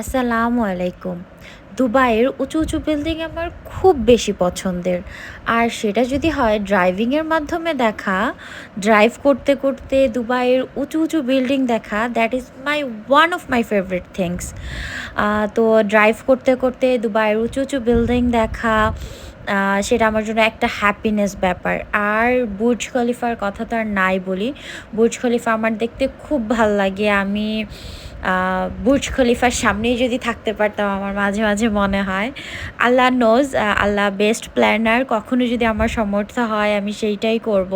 আসসালামু আলাইকুম। দুবাইয়ের উঁচু, উঁচু বিল্ডিং আমার খুব বেশি পছন্দের। আর সেটা যদি হয় ড্রাইভিংয়ের মাধ্যমে দেখা, ড্রাইভ করতে, করতে দুবাইয়ের উঁচু, উঁচু বিল্ডিং দেখা that is one of my favourite things. তো ড্রাইভ করতে, করতে দুবাইয়ের উঁচু, উঁচু বিল্ডিং দেখা সেটা আমার জন্য একটা হ্যাপিনেস ব্যাপার। আর বুর্জ খলিফার কথা তো আর নাই বলি। বুর্জ খলিফা আমার দেখতে খুব ভাল লাগে। আমি বুর্জ খলিফার সামনেই যদি থাকতে পারতাম আমার মাঝে মাঝে মনে হয়। আল্লাহ নোজ, আল্লাহ বেস্ট প্ল্যানার। কখনো যদি আমার সামর্থ্য হয় আমি সেইটাই করব।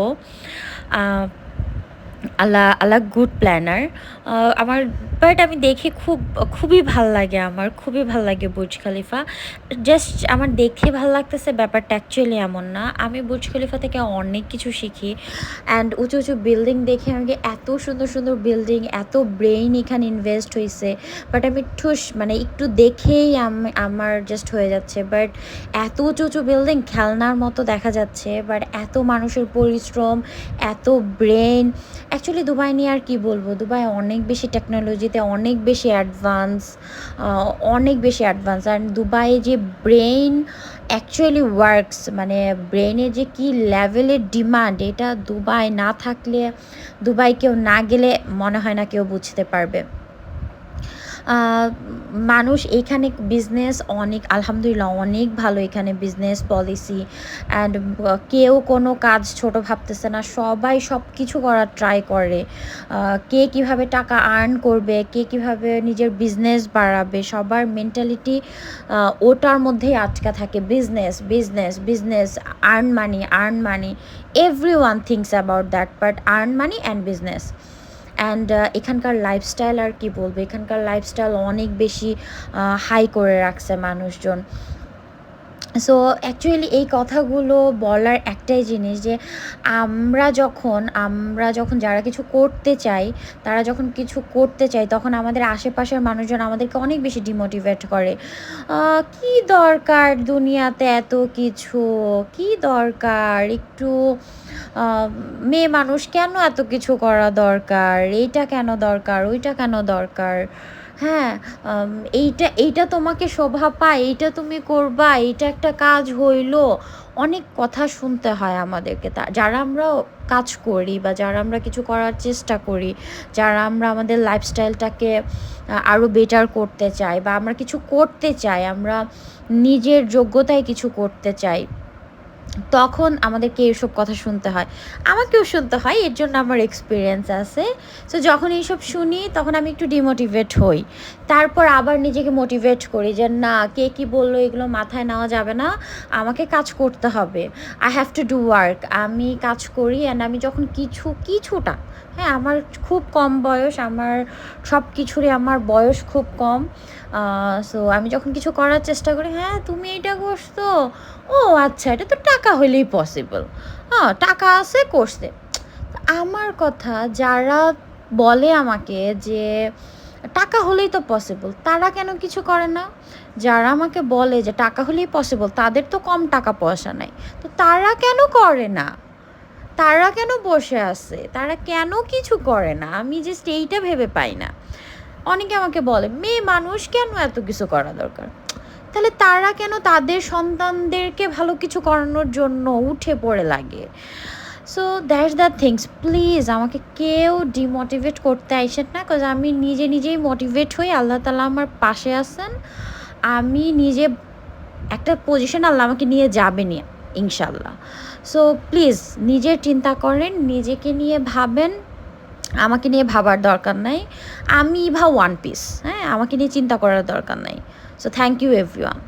আল্লাহ আল্লাহ গুড প্ল্যানার। আমার বাট আমি দেখে খুবই ভাল লাগে, আমার খুবই ভাল লাগে বুর্জ খলিফা। জাস্ট আমার দেখে ভাল লাগতেছে ব্যাপারটা অ্যাকচুয়ালি এমন না। আমি বুর্জ খলিফা থেকে অনেক কিছু শিখি। অ্যান্ড উঁচু উঁচু বিল্ডিং দেখে আমাকে এত সুন্দর সুন্দর বিল্ডিং, এত ব্রেইন এখানে ইনভেস্ট হয়েছে। বাট আমি মানে একটু দেখেই আমার জাস্ট হয়ে যাচ্ছে। বাট এত উঁচু উঁচু বিল্ডিং খেলনার মতো দেখা যাচ্ছে। বাট এত মানুষের পরিশ্রম, এত ব্রেন। অ্যাকচুয়ালি দুবাই নিয়ে আর কি বলবো, দুবাই অনেক বেশি টেকনোলজিতে অনেক বেশি অ্যাডভান্স, অনেক বেশি অ্যাডভান্স। আর দুবাইয়ে যে ব্রেইন অ্যাকচুয়ালি ওয়ার্কস, মানে ব্রেইনে যে কী লেভেলের ডিমান্ড, এটা দুবাই না থাকলে, দুবাই কেউ না গেলে মনে হয় না কেউ বুঝতে পারবে। মানুষ এখানে বিজনেস অনেক, আলহামদুলিল্লাহ অনেক ভালো এখানে বিজনেস পলিসি। অ্যান্ড কেউ কোনো কাজ ছোট ভাবতেছে না, সবাই সব কিছু করার ট্রাই করে। কে কীভাবে টাকা আর্ন করবে, কে কীভাবে নিজের বিজনেস বাড়াবে, সবার মেন্টালিটি ওটার মধ্যেই আটকা থাকে। Business business business, earn money earn money, every one thinks about that, but earn money and business. And এখানকার লাইফস্টাইল আর কি বলবো, এখানকার লাইফস্টাইল অনেক বেশি হাই করে রাখছে মানুষজন। সো অ্যাকচুয়ালি এই কথাগুলো বলার একটাই জিনিস যে আমরা যখন যারা কিছু করতে চাই, তারা যখন কিছু করতে চাই, তখন আমাদের আশেপাশের মানুষজন আমাদেরকে অনেক বেশি ডিমোটিভেট করে। কি দরকার দুনিয়াতে এত কিছু, কি দরকার একটু মেয়ে মানুষ কেন এত কিছু করা দরকার, এইটা কেন দরকার, ওইটা কেন দরকার, হ্যাঁ, এইটা এইটা তোমাকে শোভা পায়, এইটা তুমি করবা, এইটা একটা কাজ হইল। অনেক কথা শুনতে হয় আমাদেরকে, যারা আমরা কাজ করি বা যারা আমরা কিছু করার চেষ্টা করি, যারা আমরা আমাদের লাইফস্টাইলটাকে আরও বেটার করতে চাই বা আমরা কিছু করতে চাই, আমরা নিজের যোগ্যতায় কিছু করতে চাই, তখন আমাদেরকে এসব কথা শুনতে হয়। আমাকেও শুনতে হয়, এর জন্য আমার এক্সপিরিয়েন্স আছে। সো যখন এইসব শুনি তখন আমি একটু ডিমোটিভেট হই। তারপর আবার নিজেকে মোটিভেট করি যে না, কে কী বললো এগুলো মাথায় নেওয়া যাবে না, আমাকে কাজ করতে হবে। I have to do work. আমি কাজ করি। অ্যান্ড আমি যখন কিছুটা, হ্যাঁ, আমার খুব কম বয়স, আমার সব কিছুরই আমার বয়স খুব কম। সো আমি যখন কিছু করার চেষ্টা করি, হ্যাঁ তুমি এইটা করছো, ও আচ্ছা, এটা তো টাকা হলেই পসিবল, হ্যাঁ টাকা আছে করছে। আমার কথা, যারা বলে আমাকে যে টাকা হলেই তো পসিবল, তারা কেন কিছু করে না? যারা আমাকে বলে যে টাকা হলেই পসিবল, তাদের তো কম টাকা পয়সা নাই, তো তারা কেন করে না? তারা কেন বসে আছে? তারা কেন কিছু করে না? আমি জাস্ট এইটা ভেবে পাই না। অনেকে আমাকে বলে মেয়ে মানুষ কেন এত কিছু করা দরকার? তাহলে তারা কেন তাদের সন্তানদেরকে ভালো কিছু করানোর জন্য উঠে পড়ে লাগে? So that's the things. Please আমাকে কেউ ডিমোটিভেট করতে আইসেন না, কজ আমি নিজেই মোটিভেট হই। আল্লাহ তাআলা আমার পাশে আছেন। আমি নিজে একটা পজিশন আল্লাহ আমাকে নিয়ে যাবেনই ইনশাল্লাহ। সো প্লিজ নিজের চিন্তা করেন, নিজেকে নিয়ে ভাবেন, আমাকে নিয়ে ভাবার দরকার নাই। আমি ওয়ান পিস, হ্যাঁ, আমাকে নিয়ে চিন্তা করার দরকার নাই। So thank you everyone.